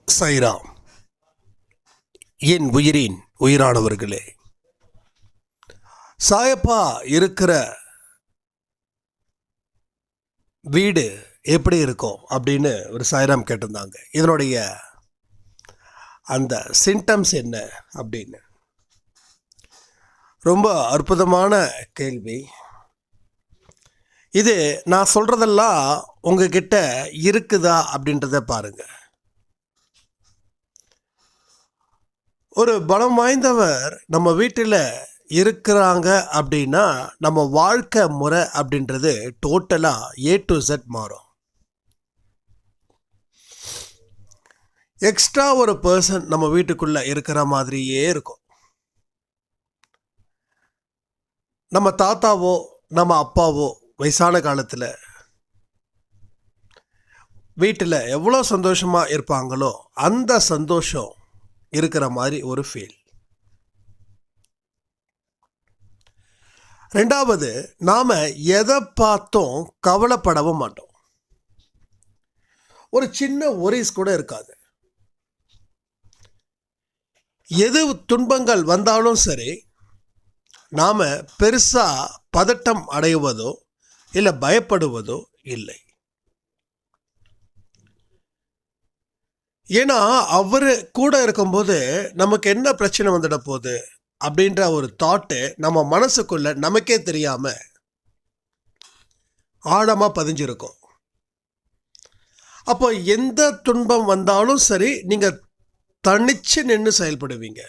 சைராம். என் உயிரின் உயிரானவர்களே, சாயப்பா இருக்கிற வீடு எப்படி இருக்கும் அப்படின்னு ஒரு சாய்ராம் கேட்டிருந்தாங்க. இதனுடைய அந்த சிம்டம்ஸ் என்ன அப்படின்னு ரொம்ப அற்புதமான கேள்வி. இது நான் சொல்கிறதெல்லாம் உங்ககிட்ட இருக்குதா அப்படின்றத பாருங்கள். ஒரு பலம் வாய்ந்தவர் நம்ம வீட்டில் இருக்கிறாங்க அப்படின்னா நம்ம வாழ்க்கை முறை அப்படின்றது டோட்டலாக A to Z மாறும். எக்ஸ்ட்ரா ஒரு பர்சன் நம்ம வீட்டுக்குள்ளே இருக்கிற மாதிரியே இருக்கும். நம்ம தாத்தாவோ நம்ம அப்பாவோ வயசான காலத்தில் வீட்டில் எவ்வளோ சந்தோஷமாக இருப்பாங்களோ அந்த சந்தோஷம் இருக்கிற மாதிரி ஒரு ஃபீல். ரெண்டாவது, நாம் எதை பார்த்தும் கவலைப்படவும் மாட்டோம். ஒரு சின்ன ஒரிஸ் கூட இருக்காது. எது துன்பங்கள் வந்தாலும் சரி, நாம் பெருசாக பதட்டம் அடைவதோ இல்லை பயப்படுவதோ இல்லை. ஏன்னா அவர் கூட இருக்கும்போது நமக்கு என்ன பிரச்சனை வந்துட போகுது அப்படின்ற ஒரு தாட்டு நம்ம மனசுக்குள்ள நமக்கே தெரியாம ஆழமா பதிஞ்சிருக்கும். அப்போ எந்த துன்பம் வந்தாலும் சரி, நீங்க தனிச்சு நின்று செயல்படுவீங்க.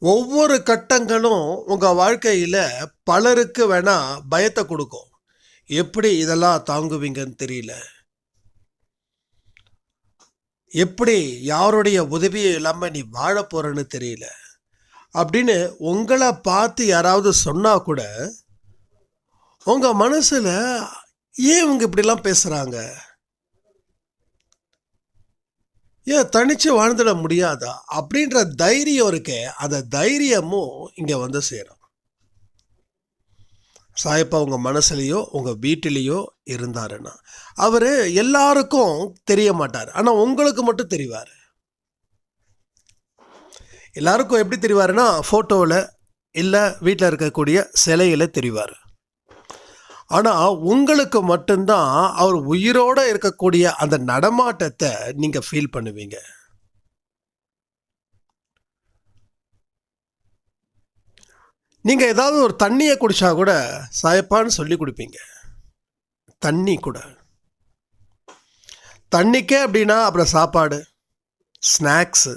ஒவ்வொரு கட்டங்களும் உங்க வாழ்க்கையில பலருக்கு வேணா பயத்தை கொடுக்கும். எப்படி இதெல்லாம் தாங்குவீங்கன்னு தெரியல, எப்படி யாருடைய உதவியும் இல்லாமல் நீ வாழ போறன்னு தெரியல அப்படின்னு உங்களை பார்த்து யாராவது சொன்னா கூட உங்க மனசுல ஏன் இவங்க இப்படிலாம் பேசுறாங்க, ஏன் தனிச்சு வாழ்ந்துட முடியாதா அப்படின்ற தைரியம் இருக்கே, அந்த தைரியமும் இங்க வந்து சேரும். சாயப்பா உங்கள் மனசுலையோ உங்கள் வீட்டிலேயோ இருந்தாருன்னா அவர் எல்லாருக்கும் தெரிய மாட்டார், ஆனால் உங்களுக்கு மட்டும் தெரிவார். எல்லாருக்கும் எப்படி தெரிவாருன்னா ஃபோட்டோவில் இல்லை வீட்டில் இருக்கக்கூடிய சிலையில் தெரிவார். ஆனால் உங்களுக்கு மட்டும்தான் அவர் உயிரோடு இருக்கக்கூடிய அந்த நடமாட்டத்தை நீங்கள் ஃபீல் பண்ணுவீங்க. நீங்கள் ஏதாவது ஒரு தண்ணியை குடித்தா கூட சாயப்பான்னு சொல்லி குடிப்பீங்க. தண்ணி கூட, தண்ணிக்கே அப்படின்னா அப்புறம் சாப்பாடு, ஸ்நாக்ஸு.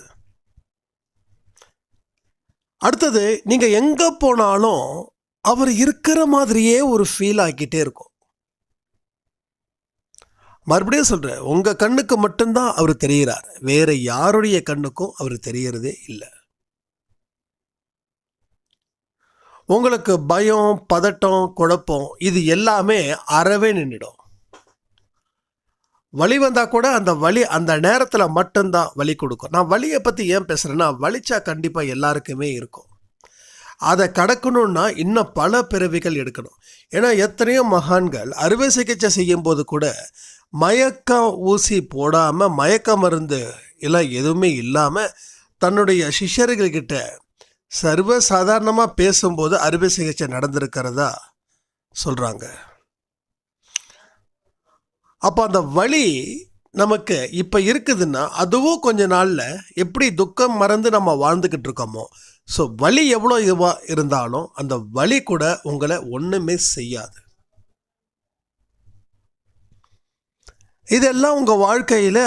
அடுத்தது, நீங்கள் எங்கே போனாலும் அவர் இருக்கிற மாதிரியே ஒரு ஃபீல் ஆக்கிட்டே இருக்கும். மறுபடியும் சொல்கிறேன், உங்கள் கண்ணுக்கு மட்டும்தான் அவர் தெரிகிறார், வேறு யாருடைய கண்ணுக்கும் அவர் தெரியறதே இல்லை. உங்களுக்கு பயம், பதட்டம், குழப்பம் இது எல்லாமே அறவே நின்றுடும். வலி வந்தால் கூட அந்த வலி அந்த நேரத்தில் மட்டும்தான் வலி கொடுக்கும். நான் வலியை பற்றி ஏன் பேசுகிறேன்னா, வலிச்சா கண்டிப்பாக எல்லாருக்குமே இருக்கும். அதை கடக்கணும்னா இன்னும் பல பிறவிகள் எடுக்கணும். ஏன்னா எத்தனையோ மகான்கள் அறுவை சிகிச்சை செய்யும்போது கூட மயக்க ஊசி போடாமல், மயக்க மருந்து எல்லாம் எதுவுமே இல்லாமல் தன்னுடைய சிஷ்யர்கள்கிட்ட சர்வ சாதாரணமாக பேசும்போது அறுவை சிகிச்சை நடந்திருக்கிறதா சொல்கிறாங்க. அப்போ அந்த வலி நமக்கு இப்போ இருக்குதுன்னா அதுவும் கொஞ்ச நாளில் எப்படி துக்கம் மறந்து நம்ம வாழ்ந்துக்கிட்டு இருக்கோமோ, ஸோ வலி எவ்வளோ இதுவாக இருந்தாலும் அந்த வலி கூட உங்களை ஒன்றுமே செய்யாது. இதெல்லாம் உங்கள் வாழ்க்கையில்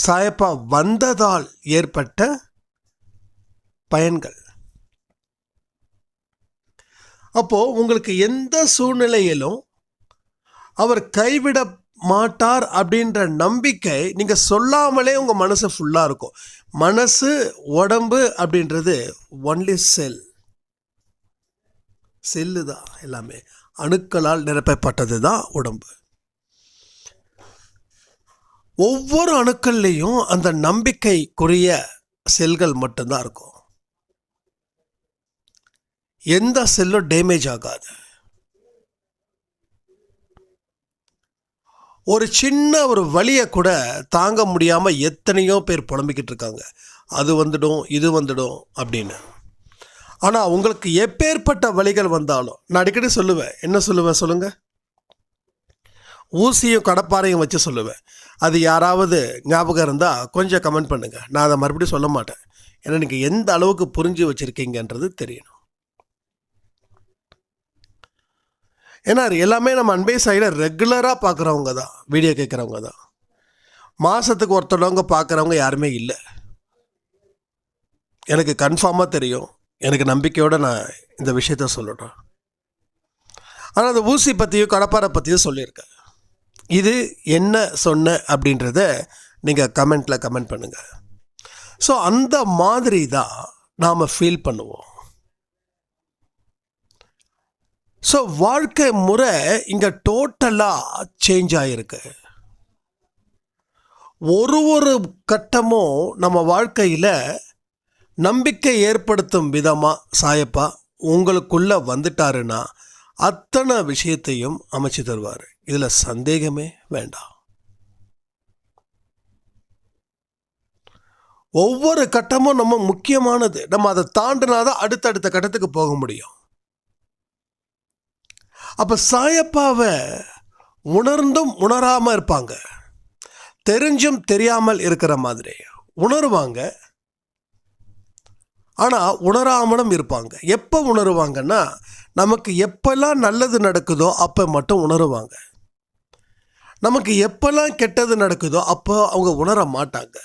சாயப்பா வந்ததால் ஏற்பட்ட பயன்கள். அப்போது உங்களுக்கு எந்த சூழ்நிலையிலும் அவர் கைவிட மாட்டார் அப்படின்ற நம்பிக்கை நீங்கள் சொல்லாமலே உங்கள் மனசு ஃபுல்லாக இருக்கும். மனசு, உடம்பு அப்படின்றது ஒன்லி செல்லு தான், எல்லாமே அணுக்களால் நிரப்பப்பட்டது தான் உடம்பு. ஒவ்வொரு அணுக்கள்லேயும் அந்த நம்பிக்கைக்குரிய செல்கள் மட்டும்தான் இருக்கும். எந்த செல்லும் டேமேஜ் ஆகாது. ஒரு சின்ன ஒரு வலியை கூட தாங்க முடியாமல் எத்தனையோ பேர் புலம்பிக்கிட்டு இருக்காங்க. அது வந்துடும், இது வந்துடும் அப்படின்னு. ஆனால் உங்களுக்கு எப்பேற்பட்ட வலிகள் வந்தாலும் நான் அடிக்கடி சொல்லுவேன். என்ன சொல்லுவேன் சொல்லுங்கள்? ஊசியும் கடப்பாரையும் வச்சு சொல்லுவேன். அது யாராவது ஞாபகம் இருந்தால் கொஞ்சம் கமெண்ட் பண்ணுங்கள். நான் அதை மறுபடியும் சொல்ல மாட்டேன். ஏன்னா நீங்கள் எந்த அளவுக்கு புரிஞ்சு வச்சுருக்கீங்கன்றது தெரியணும். ஏன்னா எல்லாமே நம்ம அன்பே சைடில் ரெகுலராக பார்க்குறவங்க தான், வீடியோ கேட்குறவங்க தான். மாதத்துக்கு ஒருத்தவங்க பார்க்குறவங்க யாருமே இல்லை. எனக்கு கன்ஃபார்மாக தெரியும். எனக்கு நம்பிக்கையோடு நான் இந்த விஷயத்த சொல்லணும். ஆனால் அந்த ஊசி பற்றியும் கடப்பாரை பற்றியும் சொல்லியிருக்கேன். இது என்ன சொன்ன அப்படின்றத நீங்கள் கமெண்ட்டில் கமெண்ட் பண்ணுங்கள். ஸோ அந்த மாதிரி தான் நாம் ஃபீல் பண்ணுவோம். ஸோ வாழ்க்கை முறை இங்கே டோட்டலாக சேஞ்ச் ஆகிருக்கு. ஒரு கட்டமும் நம்ம வாழ்க்கையில் நம்பிக்கை ஏற்படுத்தும் விதமாக சாயப்பா உங்களுக்குள்ளே வந்துட்டாருன்னா அத்தனை விஷயத்தையும் அமைச்சு தருவார். இதில் சந்தேகமே வேண்டாம். ஒவ்வொரு கட்டமும் நம்ம முக்கியமானது. நம்ம அதை தாண்டினாதான் அடுத்தடுத்த கட்டத்துக்கு போக முடியும். அப்போ சாயப்பாவை உணர்ந்தும் உணராமல் இருப்பாங்க, தெரிஞ்சும் தெரியாமல் இருக்கிற மாதிரி உணருவாங்க, ஆனால் உணராமலும் இருப்பாங்க. எப்போ உணருவாங்கன்னா நமக்கு எப்பெல்லாம் நல்லது நடக்குதோ அப்போ மட்டும் உணருவாங்க. நமக்கு எப்பெல்லாம் கெட்டது நடக்குதோ அப்போ அவங்க உணர மாட்டாங்க.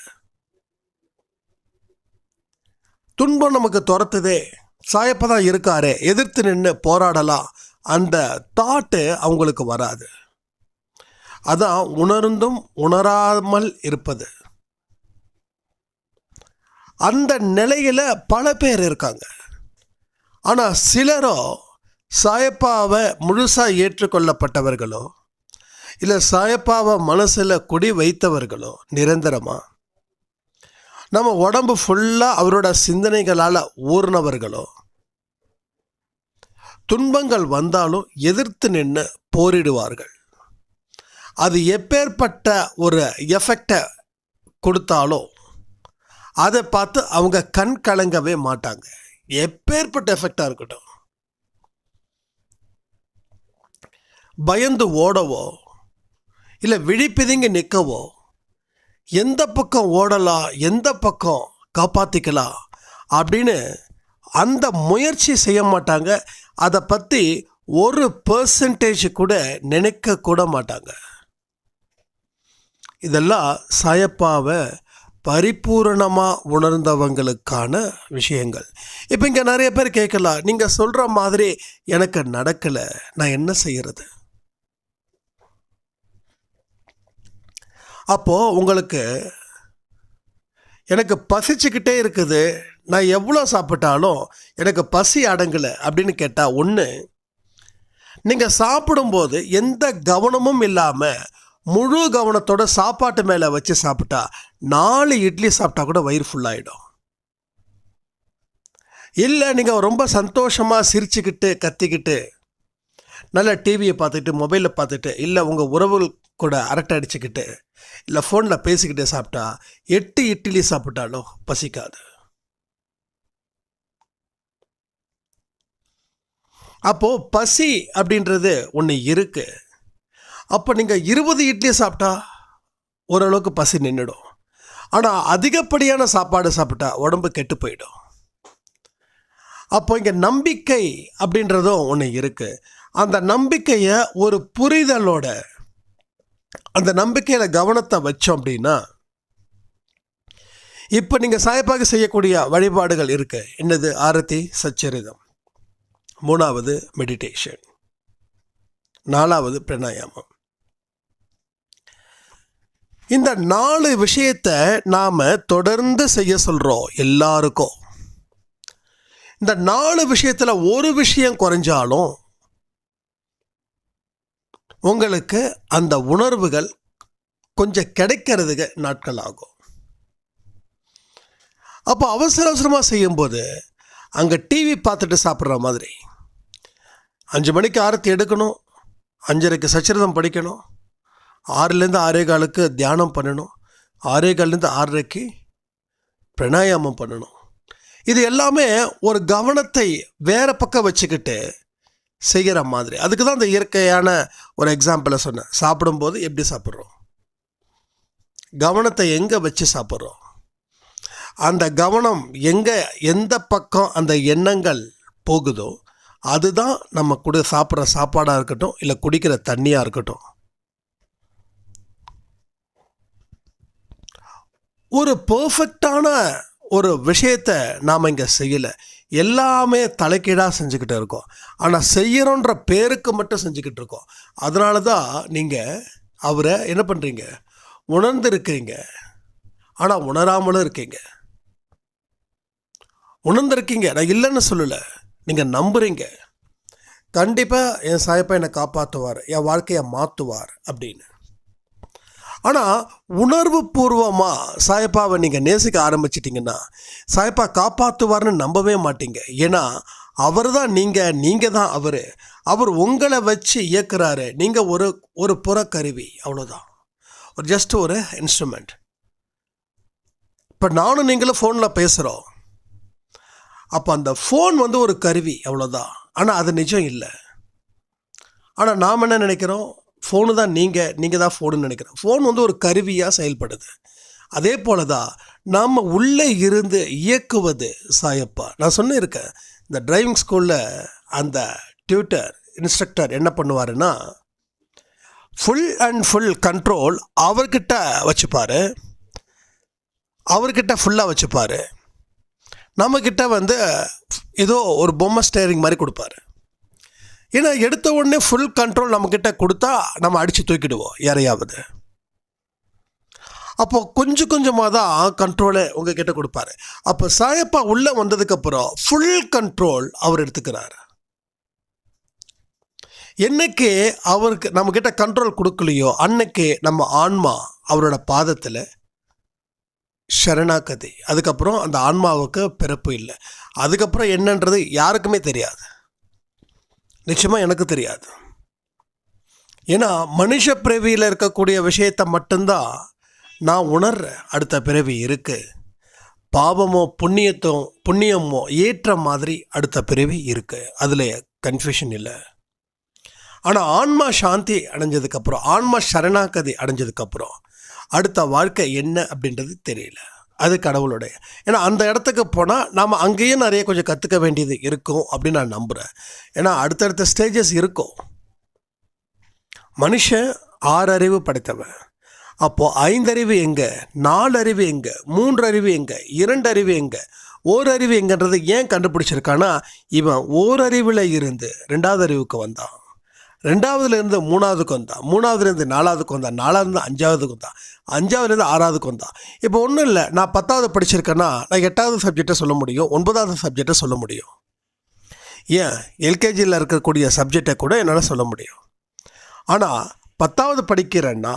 துன்பம் நமக்கு துரத்துதே, சாயப்பா தான் இருக்காரே, எதிர்த்து நின்று போராடலாம், அந்த தாட்டு அவங்களுக்கு வராது. அதான் உணர்ந்தும் உணராமல் இருப்பது. அந்த நிலையில் பல பேர் இருக்காங்க. ஆனால் சிலரோ சாயப்பாவை முழுசாக ஏற்றுக்கொள்ளப்பட்டவர்களோ இல்லை சாயப்பாவை மனசில் குடி வைத்தவர்களோ நிரந்தரமாக நம்ம உடம்பு ஃபுல்லாக அவரோட சிந்தனைகளால் ஊர்னவர்களோ துன்பங்கள் வந்தாலும் எதிர்த்து நின்று போரிடுவார்கள். அது எப்பேற்பட்ட ஒரு எஃபெக்டை கொடுத்தாலும் அதை பார்த்து அவங்க கண் கலங்கவே மாட்டாங்க. எப்பேற்பட்ட எஃபெக்டாக இருக்கட்டும், பயந்து ஓடவோ இல்லை விழிப்பிதுங்கி நிற்கவோ, எந்த பக்கம் ஓடலாம், எந்த பக்கம் காப்பாற்றிக்கலாம் அப்படின்னு அந்த முயற்சி செய்ய மாட்டாங்க. அதை பற்றி 1% கூட நினைக்க கூட மாட்டாங்க. இதெல்லாம் சாயப்பாவை பரிபூரணமாக உணர்ந்தவங்களுக்கான விஷயங்கள். இப்போ இங்கே நிறைய பேர் கேட்கலாம், நீங்கள் சொல்கிற மாதிரி எனக்கு நடக்கலை, நான் என்ன செய்கிறது? அப்போது உங்களுக்கு எனக்கு பசிச்சுக்கிட்டே இருக்குது, நான் எவ்வளோ சாப்பிட்டாலும் எனக்கு பசி அடங்கலை அப்படின்னு கேட்டால், ஒன்று, நீங்கள் சாப்பிடும்போது எந்த கவனமும் இல்லாமல் முழு கவனத்தோட சாப்பாட்டு மேலே வச்சு சாப்பிட்டா 4 இட்லி சாப்பிட்டா கூட வயிறு ஃபுல்லாகிடும். இல்லை நீங்கள் ரொம்ப சந்தோஷமாக சிரிச்சுக்கிட்டு கத்திக்கிட்டு நல்லா டிவியை பார்த்துக்கிட்டு மொபைலில் பார்த்துட்டு இல்லை உங்கள் உறவுகள் கூட அரட்டை அடிச்சுக்கிட்டு இல்லை ஃபோனில் பேசிக்கிட்டே சாப்பிட்டா 8 இட்லி சாப்பிட்டாலும் பசிக்காது. அப்போது பசி அப்படின்றது ஒன்று இருக்குது. அப்போ நீங்கள் 20 இட்லி சாப்பிட்டா ஓரளவுக்கு பசி நின்றுடும். ஆனால் அதிகப்படியான சாப்பாடு சாப்பிட்டா உடம்பு கெட்டு போயிடும். அப்போ இங்கே நம்பிக்கை அப்படின்றதும் ஒன்று இருக்குது. அந்த நம்பிக்கையை ஒரு புரிதலோட அந்த நம்பிக்கையில் கவனத்தை வச்சோம் அப்படின்னா, இப்போ நீங்கள் சாயப்பாக்கு செய்யக்கூடிய வழிபாடுகள் இருக்கு. என்னது? ஆரத்தி, சச்சரிதம், 3வது மெடிடேஷன், 4வது பிராணாயாமம். இந்த 4 விஷயத்தை நாம் தொடர்ந்து செய்ய சொல்கிறோம் எல்லாருக்கும். இந்த 4 விஷயத்தில் ஒரு விஷயம் குறைஞ்சாலும் உங்களுக்கு அந்த உணர்வுகள் கொஞ்சம் கிடைக்கிறதுக்கு நாட்கள் ஆகும். அப்போ அவசர அவசரமாக செய்யும்போது அங்கே டிவி பார்த்துட்டு சாப்பிட்ற மாதிரி 5 மணிக்கு ஆரத்தி எடுக்கணும், 5:30க்கு சச்சரிதம் படிக்கணும், 6லேருந்து 6:15க்கு தியானம் பண்ணணும். 6:15லேருந்து 6:30க்கு பிராணாயாமம் பண்ணணும். இது எல்லாமே ஒரு கவனத்தை வேறு பக்கம் வச்சுக்கிட்டு செய்கிற மாதிரி. அதுக்கு தான் இந்த இயற்கையான ஒரு எக்ஸாம்பிளை சொன்னேன். சாப்பிடும்போது எப்படி சாப்பிட்றோம், கவனத்தை எங்கே வச்சு சாப்பிட்றோம், அந்த கவனம் எந்த பக்கம் அந்த எண்ணங்கள் போகுதோ அதுதான் நம்ம சாப்பிட்ற சாப்பாடாக இருக்கட்டும், இல்லை குடிக்கிற தண்ணியாக இருக்கட்டும். ஒரு பர்ஃபெக்டான ஒரு விஷயத்தை நாம் இங்கே செய்யலை. எல்லாமே தலைக்கீழாக செஞ்சுக்கிட்டு இருக்கோம். ஆனால் செய்யறோன்ற பேருக்கு மட்டும் செஞ்சுக்கிட்டு இருக்கோம். அதனால தான் நீங்கள் அவரை என்ன பண்ணுறீங்க, உணர்ந்துருக்கிறீங்க, ஆனால் உணராமலும் இருக்கீங்க. உணர்ந்துருக்கீங்க, நான் இல்லைன்னு சொல்லலை, நீங்கள் நம்புறீங்க. கண்டிப்பாக என் சாயப்பா என்னை காப்பாற்றுவார், என் வாழ்க்கையை மாற்றுவார் அப்படின்னு. ஆனால் உணர்வு பூர்வமாக சாயப்பாவை நீங்கள் நேசிக்க ஆரம்பிச்சிட்டிங்கன்னா சாயப்பா காப்பாற்றுவார்னு நம்பவே மாட்டீங்க. ஏன்னா அவர் தான் நீங்கள் தான் அவர் உங்களை வச்சு இயக்குறாரு. நீங்கள் ஒரு புறக்கருவி, அவ்வளோதான், ஜஸ்ட் ஒரு இன்ஸ்ட்ருமெண்ட். இப்போ நானும் நீங்களும் ஃபோனில் பேசுகிறோம். அப்போ அந்த ஃபோன் ஒரு கருவி, அவ்வளோதான். ஆனால் அது நிஜம் இல்லை. ஆனால் நாம் என்ன நினைக்கிறோம், ஃபோனு தான் நீங்கள் தான் ஃபோனுன்னு நினைக்கிறோம். ஃபோன் ஒரு கருவியாக செயல்படுது. அதே போல தான் நாம் உள்ளே இருந்து இயக்குவது சாயப்பா. நான் சொன்னிருக்கேன், இந்த டிரைவிங் ஸ்கூலில் அந்த இன்ஸ்ட்ரக்டர் என்ன பண்ணுவாருன்னா, ஃபுல் கண்ட்ரோல் அவர்கிட்ட வச்சுப்பார், அவர்கிட்ட ஃபுல்லாக வச்சுப்பார். நம்மக்கிட்ட ஏதோ ஒரு பொம்மை ஸ்டேரிங் மாதிரி கொடுப்பாரு. ஏன்னா எடுத்த உடனே ஃபுல் கண்ட்ரோல் நம்மக்கிட்ட கொடுத்தா நம்ம அடித்து தூக்கிடுவோம் யாரையாவது. அப்போ கொஞ்சம் கொஞ்சமாக தான் கண்ட்ரோலை உங்ககிட்ட கொடுப்பாரு. அப்போ சாயப்பா உள்ளே வந்ததுக்கப்புறம் ஃபுல் கண்ட்ரோல் அவர் எடுத்துக்கிறார். என்னைக்கு அவருக்கு நம்மக்கிட்ட கண்ட்ரோல் கொடுக்கலையோ அன்னைக்கு நம்ம ஆன்மா அவரோட பாதத்தில் சரணாகதி. அதுக்கப்புறம் அந்த ஆன்மாவுக்கு பிறப்பு இல்லை. அதுக்கப்புறம் என்னன்றது யாருக்குமே தெரியாது, நிச்சயமாக எனக்கு தெரியாது. ஏன்னா மனுஷ பிறவியில் இருக்கக்கூடிய விஷயத்தை மட்டும்தான் நான் உணர்றேன். அடுத்த பிறவி இருக்குது, பாவமோ புண்ணியமோ ஏற்ற மாதிரி அடுத்த பிறவி இருக்குது, அதில் கன்ஃபியூஷன் இல்லை. ஆனால் ஆன்மா சாந்தி அடைஞ்சதுக்கப்புறம், ஆன்மா சரணாகதி அடைஞ்சதுக்கப்புறம் அடுத்த வாழ்க்கை என்ன அப்படின்றது தெரியல. அது கடவுளுடைய. ஏன்னா அந்த இடத்துக்கு போனால் நாம் அங்கேயும் நிறைய கொஞ்சம் கற்றுக்க வேண்டியது இருக்கும் அப்படின்னு நான் நம்புகிறேன். ஏன்னா அடுத்தடுத்த ஸ்டேஜஸ் இருக்கும். மனுஷன் 6 அறிவு படைத்தவன். அப்போது 5 அறிவு எங்கே, 4 அறிவு எங்கே, 3 அறிவு எங்கே, 2 அறிவு எங்கே, 1 அறிவு எங்கன்றது ஏன் கண்டுபிடிச்சிருக்கான்னா, இவன் 1 அறிவில் இருந்து 2வது அறிவுக்கு வந்தான், 2வதுலேருந்து 3வதுக்கு வந்தான், 3வதுலேருந்து 4வதுக்கு வந்தான், 4வதுலேருந்து 5வதுக்கு வந்தான், 5வதுலேருந்து 6வதுக்கு வந்தான். இப்போ ஒன்றும் இல்லை, நான் 10வது படிச்சிருக்கேன்னா நான் 8வது சப்ஜெக்டை சொல்ல முடியும், 9வது சப்ஜெக்டை சொல்ல முடியும். ஏன் எல்கேஜியில் இருக்கக்கூடிய சப்ஜெக்டை கூட என்னால் சொல்ல முடியும். ஆனால் 10வது படிக்கிறேன்னா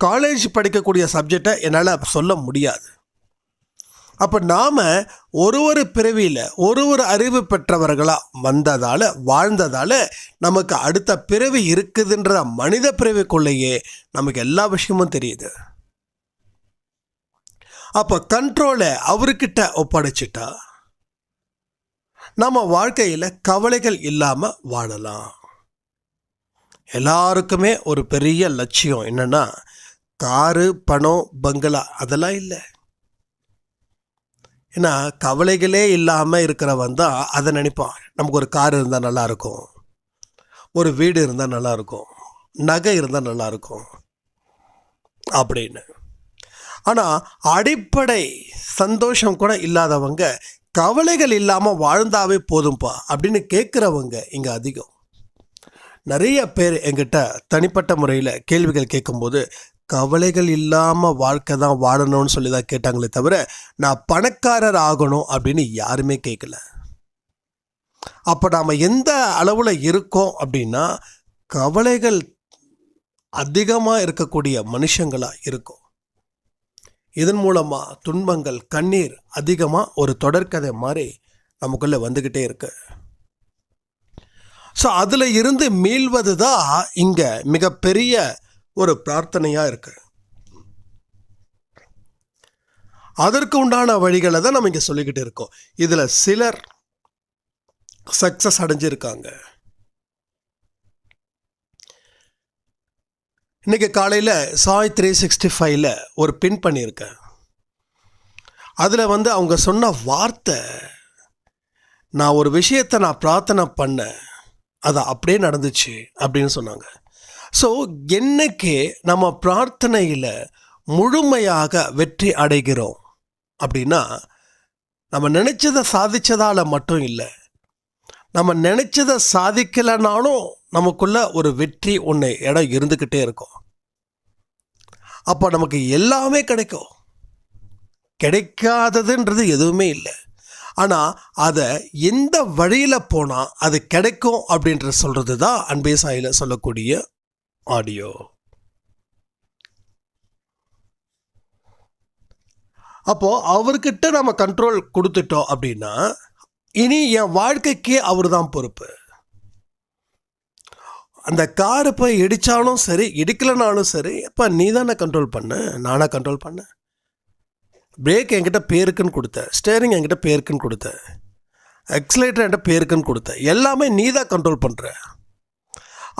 காலேஜ் படிக்கக்கூடிய சப்ஜெக்டை என்னால் சொல்ல முடியாது. அப்போ நாம் ஒரு பிறவியில் ஒரு அறிவு பெற்றவர்களாக வந்ததால் வாழ்ந்ததால் நமக்கு அடுத்த பிறவி இருக்குதுன்ற மனித பிறவிக்குள்ளேயே நமக்கு எல்லா விஷயமும் தெரியுது. அப்போ கண்ட்ரோலை அவர்கிட்ட ஒப்படைச்சிட்டா நம்ம வாழ்க்கையில் கவலைகள் இல்லாமல் வாழலாம். எல்லாருக்குமே ஒரு பெரிய லட்சியம் என்னென்னா, காரு, பணம், பங்களா அதெல்லாம் இல்லை. ஏன்னா கவலைகளே இல்லாமல் இருக்கிறவன் தான் அதை நினைப்பான். நமக்கு ஒரு கார் இருந்தால் நல்லாயிருக்கும், ஒரு வீடு இருந்தால் நல்லாயிருக்கும், நகை இருந்தால் நல்லாயிருக்கும் அப்படின்னு. ஆனால் அடிப்படை சந்தோஷம் கூட இல்லாதவங்க கவலைகள் இல்லாமல் வாழ்ந்தாவே போதும்பா அப்படின்னு கேட்குறவங்க இங்கே அதிகம். நிறைய பேர் என்கிட்ட தனிப்பட்ட முறையில் கேள்விகள் கேட்கும்போது கவலைகள் இல்லாமல் வாழ்க்கை தான் வாழணும்னு சொல்லி தான் கேட்டாங்களே தவிர நான் பணக்காரர் ஆகணும் அப்படின்னு யாருமே கேட்கல. அப்போ நாம் எந்த அளவில் இருக்கோம் அப்படின்னா கவலைகள் அதிகமாக இருக்கக்கூடிய மனுஷங்களாக இருக்கும். இதன் மூலமாக துன்பங்கள், கண்ணீர் அதிகமாக ஒரு தொடர்கதை மாதிரி நமக்குள்ளே வந்துக்கிட்டே இருக்கு. ஸோ அதில் இருந்து மீள்வது தான் இங்கே மிகப்பெரிய ஒரு பிரார்த்தனையாக இருக்கு. அதற்கு உண்டான வழிகளை தான் நம்ம இங்கே சொல்லிக்கிட்டு இருக்கோம். இதில் சிலர் சக்ஸஸ் அடைஞ்சிருக்காங்க. இன்னைக்கு காலையில் சாய் 365ல் ஒரு பின் பண்ணியிருக்கேன். அதில் அவங்க சொன்ன வார்த்தை, நான் ஒரு விஷயத்தை நான் பிரார்த்தனை பண்ணேன், அது அப்படியே நடந்துச்சு அப்படின்னு சொன்னாங்க. ஸோ என்னைக்கு நம்ம பிரார்த்தனையில் முழுமையாக வெற்றி அடைகிறோம் அப்படின்னா, நம்ம நினச்சதை சாதித்ததால் மட்டும் இல்லை, நம்ம நினச்சதை சாதிக்கலைனாலும் நமக்குள்ள ஒரு வெற்றி ஒன்று இடம் இருந்துக்கிட்டே இருக்கும். அப்போ நமக்கு எல்லாமே கிடைக்கும். கிடைக்காததுன்றது எதுவுமே இல்லை. ஆனால் அதை எந்த வழியில் போனால் அது கிடைக்கும் அப்படின்ற சொல்கிறது தான் அன்பே சாயில சொல்லக்கூடிய ஆடியோ. அப்போது அவர்கிட்ட நம்ம கண்ட்ரோல் கொடுத்துட்டோம் அப்படின்னா, இனி என் வாழ்க்கைக்கே அவர் தான் பொறுப்பு. அந்த காரை போய் இடித்தாலும் சரி, இடிக்கலைனாலும் சரி, எப்போ நீ தானே கண்ட்ரோல் பண்ண, நானாக கண்ட்ரோல் பண்ண. பிரேக் என்கிட்ட பேருக்குன்னு கொடுத்த, ஸ்டேரிங் என்கிட்ட பேருக்குன்னு கொடுத்த, எக்ஸலேட்டர் என்கிட்ட பேருக்குன்னு கொடுத்த, எல்லாமே நீ தான் கண்ட்ரோல் பண்ணுற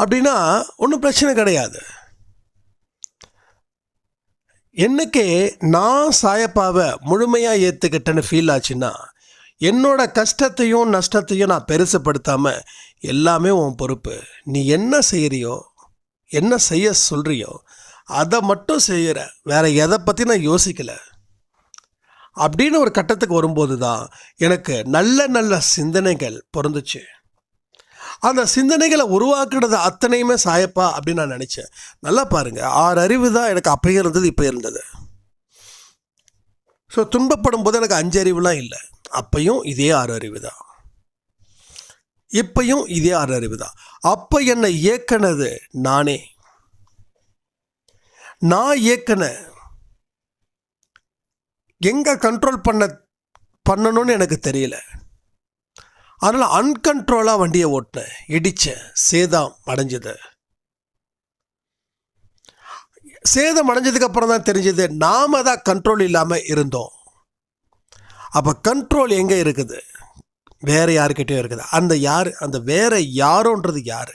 அப்படின்னா ஒன்றும் பிரச்சனை கிடையாது. என்னைக்கே நான் சாயப்பாவை முழுமையாக ஏற்றுக்கிட்டேன்னு ஃபீல் ஆச்சுன்னா, என்னோட கஷ்டத்தையும் நஷ்டத்தையும் நான் பெருசுப்படுத்தாமல், எல்லாமே உன் பொறுப்பு, நீ என்ன செய்கிறியோ, என்ன செய்ய சொல்கிறியோ அதை மட்டும் செய்கிற, வேற எதை பற்றி நான் யோசிக்கலை அப்படின்னு ஒரு கட்டத்துக்கு வரும்போது தான் எனக்கு நல்ல நல்ல சிந்தனைகள் பிறந்துச்சு. அந்த சிந்தனைகளை உருவாக்குறது அத்தனையுமே சாயப்பா அப்படின்னு நான் நினச்சேன். நல்லா பாருங்கள், 6 அறிவு தான் எனக்கு அப்பயும் இருந்தது, இப்போ இருந்தது. ஸோ துன்பப்படும் போது எனக்கு 5 அறிவுலாம் இல்லை. அப்பையும் இதே 6 அறிவு தான், இப்பையும் இதே 6 அறிவு தான். அப்போ என்னை இயக்குனது நானே, நான் இயக்குன. எங்கே கண்ட்ரோல் பண்ணணும்னு எனக்கு தெரியல. அதனால் அன்கண்ட்ரோலாக வண்டியை ஓட்டினேன், இடித்தேன், சேதம் அடைஞ்சது. சேதம் அடைஞ்சதுக்கு அப்புறம் தான் தெரிஞ்சது நாம தான் கண்ட்ரோல் இல்லாமல் இருந்தோம். அப்போ கண்ட்ரோல் எங்கே இருக்குது? வேறு யாருக்கிட்டையும் இருக்குது. அந்த யார், அந்த வேற யாரோன்றது யார்?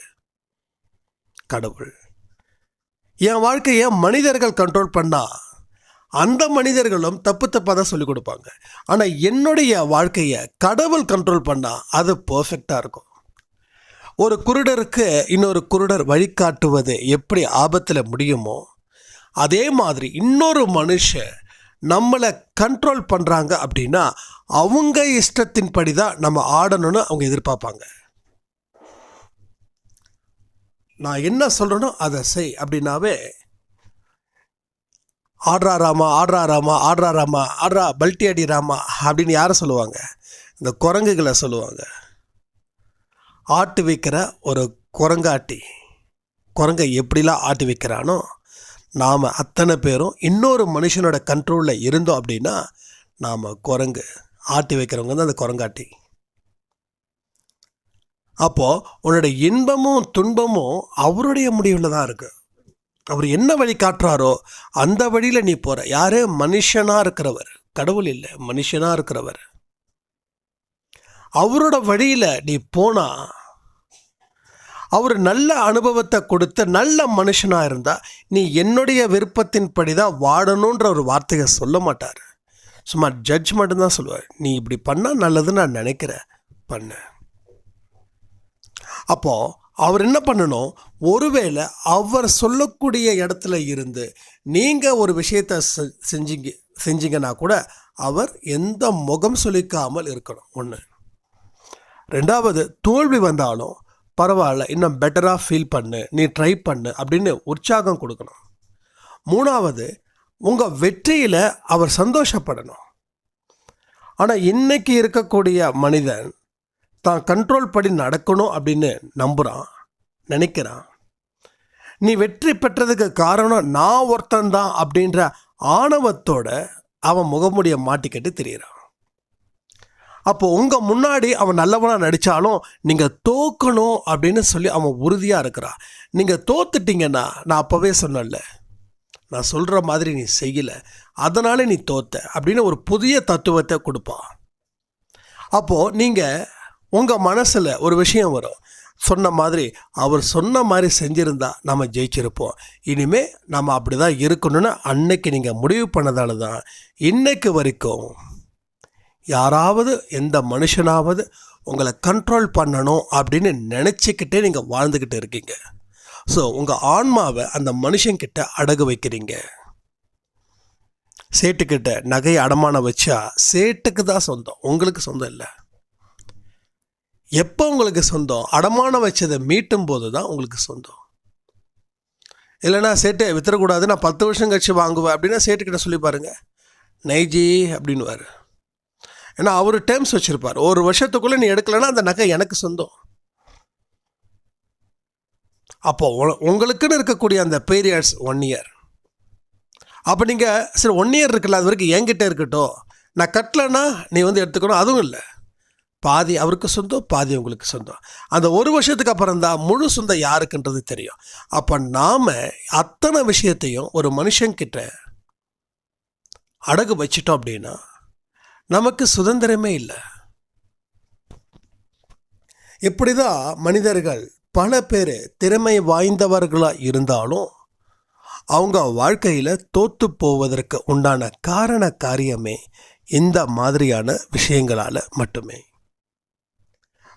கடவுள். என் வாழ்க்கையை மனிதர்கள் கண்ட்ரோல் பண்ணால் அந்த மனிதர்களும் தப்பு தப்பாக தான் சொல்லிக் கொடுப்பாங்க. ஆனால் என்னுடைய வாழ்க்கையை கடவுள் கண்ட்ரோல் பண்ணால் அது பர்ஃபெக்டாக இருக்கும். ஒரு குருடருக்கு இன்னொரு குருடர் வழிகாட்டுவது எப்படி ஆபத்தில் முடியுமோ, அதே மாதிரி இன்னொரு மனுஷன் நம்மளை கண்ட்ரோல் பண்ணுறாங்க அப்படின்னா அவங்க இஷ்டத்தின்படி தான் நம்ம ஆடணும்னு அவங்க எதிர்பார்ப்பாங்க. நான் என்ன சொல்கிறேனோ அதை செய் அப்படின்னாவே, ஆட்ரா ராமா, ஆட்ரா ராமா, ஆட்ரா ராமா, ஆட்ரா பல்ட்டி அடி ராமா அப்படின்னு யாரை சொல்லுவாங்க? இந்த குரங்குகளை சொல்லுவாங்க. ஆட்டு வைக்கிற ஒரு குரங்காட்டி, குரங்கை எப்படிலாம் ஆட்டி வைக்கிறானோ, நாம் அத்தனை பேரும் இன்னொரு மனுஷனோட கண்ட்ரோலில் இருந்தோம் அப்படின்னா நாம் குரங்கு. ஆட்டி வைக்கிறவங்க தான் அந்த குரங்காட்டி. அப்போது உன்னோட இன்பமும் துன்பமும் அவருடைய முடிவில் தான் இருக்குது. அவர் என்ன வழி காட்டுறாரோ அந்த வழியில் நீ போகிற. யாரே மனுஷனாக இருக்கிறவர், கடவுள் இல்லை, மனுஷனாக இருக்கிறவர். அவரோட வழியில் நீ போனால் அவர் நல்ல அனுபவத்தை கொடுத்து நல்ல மனுஷனாக இருந்தால், நீ என்னுடைய விருப்பத்தின்படி தான் வாடணுன்ற ஒரு வார்த்தையை சொல்ல மாட்டார். சும்மா ஜட்ஜ் மட்டும்தான் சொல்லுவார். நீ இப்படி பண்ணால் நல்லதுன்னு நான் நினைக்கிறேன், பண்ண. அப்போது அவர் என்ன பண்ணணும்? ஒருவேளை அவர் சொல்லக்கூடிய இடத்துல இருந்து நீங்கள் ஒரு விஷயத்தை செஞ்சீங்கன்னா கூட அவர் எந்த முகம் சொல்லிக்காமல் இருக்கணும். 1. 2வது, தோல்வி வந்தாலும் பரவாயில்ல, இன்னும் பெட்டராக ஃபீல் பண்ணு, நீ ட்ரை பண்ணு அப்படின்னு உற்சாகம் கொடுக்கணும். 3வது, உங்கள் வெற்றியில் அவர் சந்தோஷப்படணும். ஆனால் இன்னைக்கு இருக்கக்கூடிய மனிதன் தான் கண்ட்ரோல் படி நடக்கணும் அப்படின்னு நம்புகிறான், நினைக்கிறான். நீ வெற்றி பெற்றதுக்கு காரணம் நான் ஒருத்தன்தான் அப்படின்ற ஆணவத்தோட அவன் முகமுடியை மாட்டிக்கிட்டு திரியிறான். அப்போ உங்கள் முன்னாடி அவன் நல்லவனாக நடித்தாலும் நீங்கள் தோக்கணும் அப்படின்னு சொல்லி அவன் உறுதியாக இருக்கிறான். நீங்கள் தோத்துட்டீங்கன்னா, நான் அப்போவே சொன்னேன்ல, நான் சொல்கிற மாதிரி நீ செய்யலை, அதனால் நீ தோத்த அப்படின்னு ஒரு புதிய தத்துவத்தை கொடுப்பான். அப்போது நீங்கள் உங்கள் மனசில் ஒரு விஷயம் வரும், சொன்ன மாதிரி அவர் சொன்ன மாதிரி செஞ்சுருந்தா நம்ம ஜெயிச்சிருப்போம், இனிமே நம்ம அப்படி தான் இருக்கணும்னு அன்னைக்கு நீங்கள் முடிவு பண்ணதால தான் இன்னைக்கு வரைக்கும் யாராவது எந்த மனுஷனாவது உங்களை கண்ட்ரோல் பண்ணணும் அப்படின்னு நினச்சிக்கிட்டே நீங்கள் வாழ்ந்துக்கிட்டு இருக்கீங்க. ஸோ உங்கள் ஆன்மாவை அந்த மனுஷங்கிட்ட அடகு வைக்கிறீங்க. சேட்டுக்கிட்ட நகையை அடமானம் வச்சா சேட்டுக்கு தான் சொந்தம், உங்களுக்கு சொந்தம் இல்லை. எப்போ உங்களுக்கு சொந்தம்? அடமானம் வச்சதை மீட்டும் போது தான் உங்களுக்கு சொந்தம். இல்லைனா சேட்டை வித்துறக்கூடாது, நான் 10 வருஷம் கழிச்சு வாங்குவேன் அப்படின்னா சேட்டுக்கிட்ட சொல்லி பாருங்க, நைஜி அப்படின்வார். ஏன்னா அவர் டேர்ம்ஸ் வச்சுருப்பார், ஒரு வருஷத்துக்குள்ளே நீ எடுக்கலைன்னா அந்த நகை எனக்கு சொந்தம். அப்போது உங்களுக்குன்னு இருக்கக்கூடிய அந்த பீரியட்ஸ் 1 இயர். அப்போ நீங்கள் சரி 1 இயர் இருக்குல்ல, அது வரைக்கும் என்கிட்ட இருக்கட்டும், நான் கட்டலைன்னா நீ வந்து எடுத்துக்கணும், அதுவும் இல்லை. பாதி அவருக்கு சொந்தம், பாதி உங்களுக்கு சொந்தம். அந்த 1 வருஷத்துக்கு அப்புறம் தான் முழு சொந்தம் யாருக்குன்றது தெரியும். அப்போ நாம் அத்தனை விஷயத்தையும் ஒரு மனுஷங்கிட்ட அடகு வச்சிட்டோம் அப்படின்னா நமக்கு சுதந்திரமே இல்லை. இப்படி தான் மனிதர்கள் பல பேர் திறமை வாய்ந்தவர்களாக இருந்தாலும் அவங்க வாழ்க்கையில் தோற்று போவதற்கு உண்டான காரண காரியமே இந்த மாதிரியான விஷயங்களால் மட்டுமே.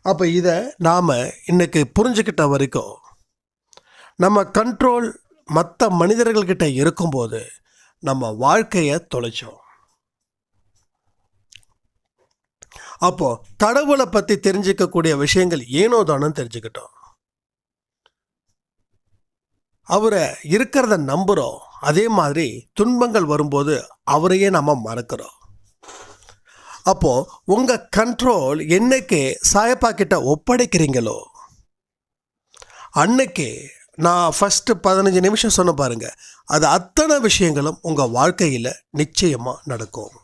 அப்போ இதை நாம் இன்னைக்கு புரிஞ்சுக்கிட்ட வரைக்கும் நம்ம கண்ட்ரோல் மற்ற மனிதர்கள்கிட்ட இருக்கும்போது நம்ம வாழ்க்கையை தொலைச்சோம். அப்போது கடவுளை பற்றி தெரிஞ்சிக்கக்கூடிய விஷயங்கள் ஏனோ தானோ தெரிஞ்சுக்கிட்டோம். அவரை இருக்கிறத நம்புகிறோம், அதே மாதிரி துன்பங்கள் வரும்போது அவரையே நம்ம மறக்கிறோம். அப்போது உங்கள் கண்ட்ரோல் என்னைக்கு சாயப்பா கிட்ட ஒப்படைக்கிறீங்களோ அன்னைக்கு நான் ஃபஸ்ட்டு 15 நிமிஷம் சொன்ன பாருங்கள், அது அத்தனை விஷயங்களும் உங்கள் வாழ்க்கையில் நிச்சயமாக நடக்கும்.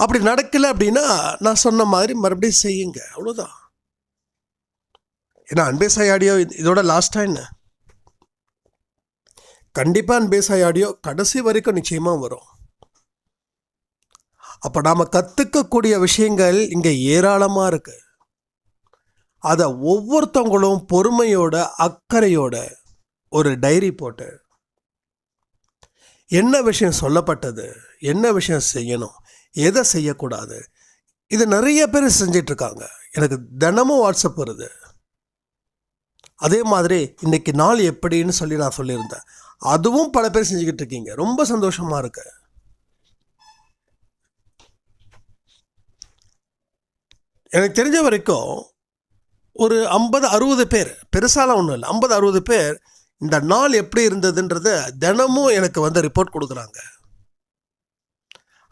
அப்படி நடக்கலை அப்படின்னா நான் சொன்ன மாதிரி மறுபடியும் செய்யுங்க, அவ்வளோதான். ஏன்னா அன்பேசாய் ஆடியோ இதோட லாஸ்ட்டாக என்ன, கண்டிப்பாக அன்பேசாய் ஆடியோ கடைசி வரைக்கும் நிச்சயமாக வரும். அப்போ நாம் கற்றுக்கக்கூடிய விஷயங்கள் இங்கே ஏராளமாக இருக்குது. அதை ஒவ்வொருத்தவங்களும் பொறுமையோட அக்கறையோட ஒரு டைரி போட்டு என்ன விஷயம் சொல்லப்பட்டது, என்ன விஷயம் செய்யணும், எதை செய்யக்கூடாது, இது நிறைய பேர் செஞ்சிட்ருக்காங்க. எனக்கு தினமும் வாட்ஸ்அப் வருது. அதே மாதிரி இன்றைக்கி நாள் எப்படின்னு சொல்லி நான் சொல்லியிருந்தேன், அதுவும் பல பேர் செஞ்சுக்கிட்டு இருக்கீங்க. ரொம்ப சந்தோஷமாக இருக்கு. எனக்கு தெரிஞ்ச வரைக்கும் ஒரு 50-60 பேர், பெருசாலாம் ஒன்றும் இல்லை, 50-60 பேர் இந்த நாள் எப்படி இருந்ததுன்றத தினமும் எனக்கு வந்து ரிப்போர்ட் கொடுக்குறாங்க.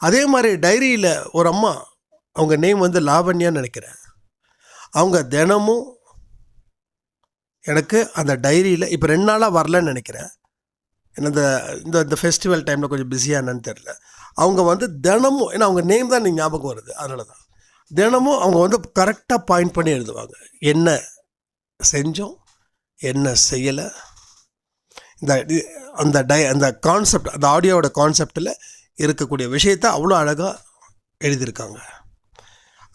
அதே மாதிரி டைரியில் ஒரு அம்மா, அவங்க நேம் வந்து லாவண்யான்னு நினைக்கிறேன், அவங்க தினமும் எனக்கு அந்த டைரியில் இப்போ 2 நாளாக வரலன்னு நினைக்கிறேன், ஏன்னா இந்த ஃபெஸ்டிவல் டைமில் கொஞ்சம் பிஸியாக என்னன்னு தெரில, அவங்க வந்து தினமும், ஏன்னா அவங்க நேம் தான் எனக்கு ஞாபகம் வருது, அதனால தான் தினமும் அவங்க வந்து கரெக்டாக பாயிண்ட் பண்ணி எழுதுவாங்க, என்ன செஞ்சோம் என்ன செய்யலை. அந்த கான்செப்ட், அந்த ஆடியோவோட கான்செப்டில் இருக்கக்கூடிய விஷயத்தை அவ்வளோ அழகாக எழுதியிருக்காங்க.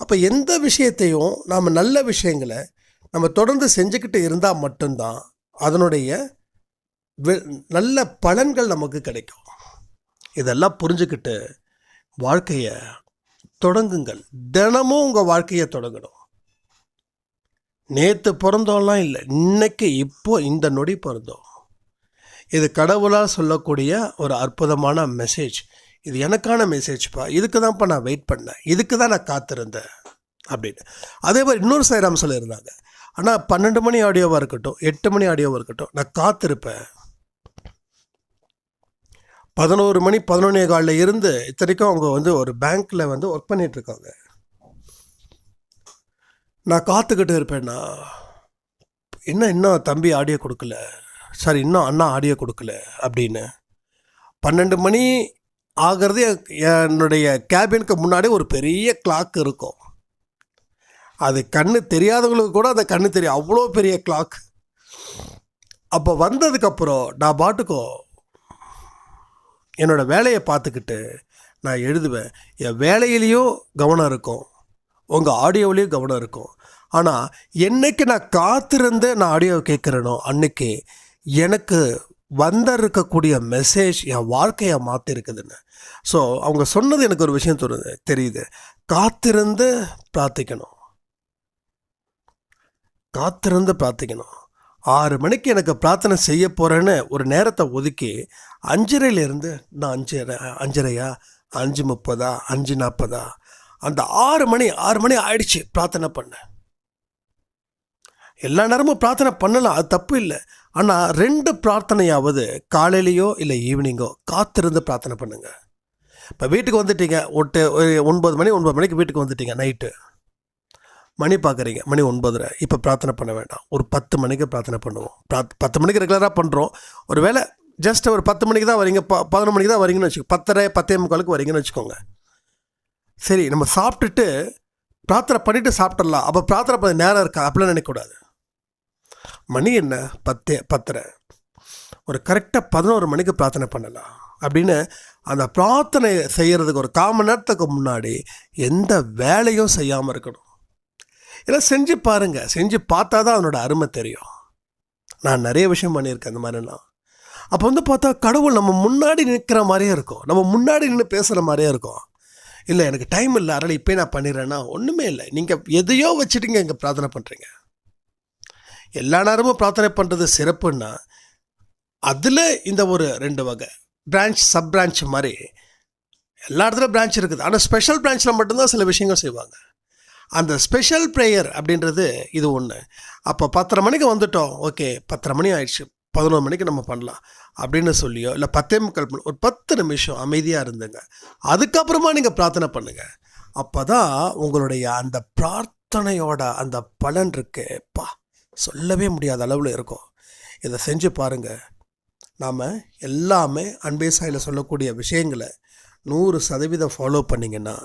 அப்போ எந்த விஷயத்தையும் நாம் நல்ல விஷயங்களை நம்ம தொடர்ந்து செஞ்சுக்கிட்டு இருந்தால் மட்டும்தான் அதனுடைய நல்ல பலன்கள் நமக்கு கிடைக்கும். இதெல்லாம் புரிஞ்சுக்கிட்டு வாழ்க்கையை தொடங்குங்கள். தினமும் உங்கள் வாழ்க்கையை தொடங்கணும். நேற்று பிறந்தோம்லாம் இல்லை, இன்னைக்கு இப்போ இந்த நொடி பிறந்தோம். இது கடவுளால் சொல்லக்கூடிய ஒரு அற்புதமான மெசேஜ். இது எனக்கான மெசேஜ்ப்பா, இதுக்கு தான்ப்பா நான் வெயிட் பண்ணேன், இதுக்கு தான் நான் காத்திருந்தேன் அப்படின்னு. அதே மாதிரி இன்னொரு சாய்ராம் சொல்லியிருந்தாங்க, ஆனால் 12 மணி ஆடியோவாக இருக்கட்டும், 8 மணி ஆடியோவாக இருக்கட்டும், நான் காத்திருப்பேன். 11 மணி 11:15 இருந்து இத்தனைக்கும் அவங்க வந்து ஒரு பேங்க்கில் வந்து ஒர்க் பண்ணிகிட்ருக்காங்க. நான் காத்துக்கிட்டு இருப்பேன்னா, இன்னும் தம்பி ஆடியோ கொடுக்கல, சாரி இன்னும் அண்ணா ஆடியோ கொடுக்கல அப்படின்னு. 12 மணி ஆகிறது என்னுடைய கேபினுக்கு முன்னாடி ஒரு பெரிய கிளாக் இருக்கும். அது கண்ணு தெரியாதவங்களுக்கு கூட அந்த கண்ணு தெரியும், அவ்வளோ பெரிய கிளாக். அப்போ வந்ததுக்கப்புறம் நான் பாட்டுக்கோ என்னோடய வேலையை பார்த்துக்கிட்டு நான் எழுதுவேன். என் வேலையிலையும் கவனம் இருக்கும், உங்கள் ஆடியோவிலையும் கவனம் இருக்கும். ஆனால் என்னைக்கு நான் காத்திருந்து நான் ஆடியோ கேட்குறேனோ அன்னைக்கு எனக்கு வந்திருக்கக்கூடிய மெசேஜ் என் வாழ்க்கையை மாற்றிருக்குதுன்னு. ஸோ அவங்க சொன்னது எனக்கு ஒரு விஷயம் தெரியுது. காத்திருந்து பிரார்த்திக்கணும், காத்திருந்து பிரார்த்திக்கணும். 6 மணிக்கு எனக்கு பிரார்த்தனை செய்ய போகிறேன்னு ஒரு நேரத்தை ஒதுக்கி 5:30 நான் 5:30 5:30 5:40 அந்த 6 மணி ஆயிடுச்சு பிரார்த்தனை பண்ண. எல்லா நேரமும் பிரார்த்தனை பண்ணலாம், அது தப்பு இல்லை. ஆனால் 2 பிரார்த்தனையாவது காலையிலையோ இல்லை ஈவினிங்கோ காத்திருந்து பிரார்த்தனை பண்ணுங்கள். இப்போ வீட்டுக்கு வந்துட்டீங்க, 9 மணிக்கு வீட்டுக்கு வந்துட்டீங்க, நைட்டு மணி பார்க்குறீங்க, மணி 9:30. இப்போ பிரார்த்தனை பண்ண வேண்டாம், ஒரு 10 மணிக்கு பிரார்த்தனை பண்ணுவோம். 10 மணிக்கு ரெகுலராக பண்ணுறோம். ஒரு வேளை ஜஸ்ட் ஒரு 10 மணிக்கு தான் வரீங்க, 11 மணிக்கு தான் வரீங்கன்னு வச்சுக்கோங்க, 10:30 10:45 வரீங்கன்னு வச்சுக்கோங்க. சரி, நம்ம சாப்பிட்டுட்டு பிரார்த்தனை பண்ணிவிட்டு சாப்பிட்றலாம். அப்போ பிரார்த்தனை பண்ண நேரம் இருக்கா அப்படிலாம் நினைக்கக்கூடாது. மணி என்ன 10:30, ஒரு கரெக்டாக 11 மணிக்கு பிரார்த்தனை பண்ணலாம் அப்படின்னு அந்த பிரார்த்தனை செய்கிறதுக்கு ஒரு 1/4 மணி நேரத்துக்கு முன்னாடி எந்த வேலையும் செய்யாமல் இருக்கணும். இதெல்லாம் செஞ்சு பாருங்கள், செஞ்சு பார்த்தா தான் அதனோட அருமை தெரியும். நான் நிறைய விஷயம் பண்ணியிருக்கேன் அந்த மாதிரிலாம். அப்போ பார்த்தா கடவுள் நம்ம முன்னாடி நிற்கிற மாதிரியே இருக்கும், நம்ம முன்னாடி நின்று பேசுகிற மாதிரியே இருக்கும். இல்லை எனக்கு டைம் இல்லை அதனால் இப்போ நான் பண்ணிடுறேன்னா ஒன்றுமே இல்லை. நீங்கள் எதையோ வச்சுட்டுங்க இங்கே பிரார்த்தனை பண்ணுறீங்க. எல்லா நேரமும் பிரார்த்தனை பண்ணுறது சிறப்புன்னா அதில் இந்த ஒரு 2 வகை பிரான்ச், சப் பிரான்ச் மாதிரி எல்லா இடத்துலையும் பிரான்ச் இருக்குது. ஆனால் ஸ்பெஷல் பிரான்ச்சில் மட்டும்தான் சில விஷயங்கள் செய்வாங்க. அந்த ஸ்பெஷல் ப்ரேயர் அப்படின்றது இது ஒன்று. அப்போ 10:30 மணிக்கு வந்துட்டோம், ஓகே 10:30 மணி ஆயிடுச்சு, 11 மணிக்கு நம்ம பண்ணலாம் அப்படின்னு சொல்லியோ இல்லை 10:45 ஒரு 10 நிமிஷம் அமைதியாக இருந்துங்க. அதுக்கப்புறமா நீங்கள் பிரார்த்தனை பண்ணுங்கள். அப்போ தான் உங்களுடைய அந்த பிரார்த்தனையோட அந்த பலன் இருக்குப்பா சொல்லவே முடியாத அளவில் இருக்கும். இதை செஞ்சு பாருங்கள். நாம் எல்லாமே அன்பே சாயில சொல்லக்கூடிய விஷயங்களை 100% ஃபாலோ பண்ணிங்கன்னா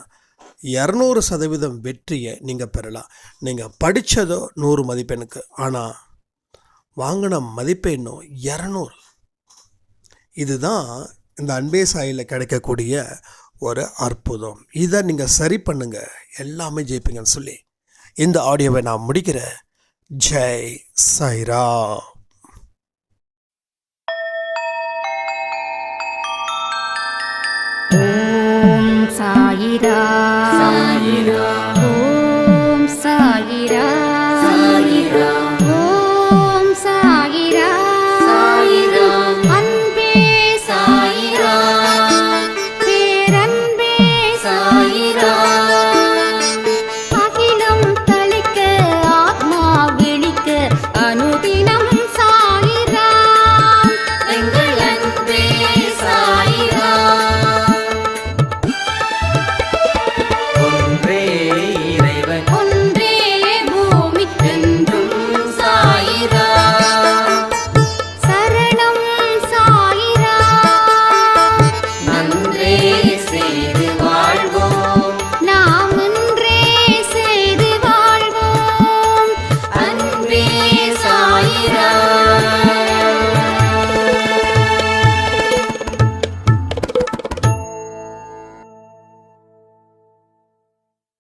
200% வெற்றியை நீங்கள் பெறலாம். நீங்கள் படித்ததோ 100 மதிப்பெண்ணுக்கு, ஆனால் வாங்கின மதிப்பெண்ணோ 200. இதுதான் இந்த அன்பே சாயில கிடைக்கக்கூடிய ஒரு அற்புதம். இதை நீங்கள் சரி பண்ணுங்கள், எல்லாமே ஜெயிப்பீங்கன்னு சொல்லி இந்த ஆடியோவை நான் முடிக்கிறேன். ஜெய் சாய்ராம். ஓம் சாயிரா சாயிரா, ஓம் சாயிரா சாயிரா.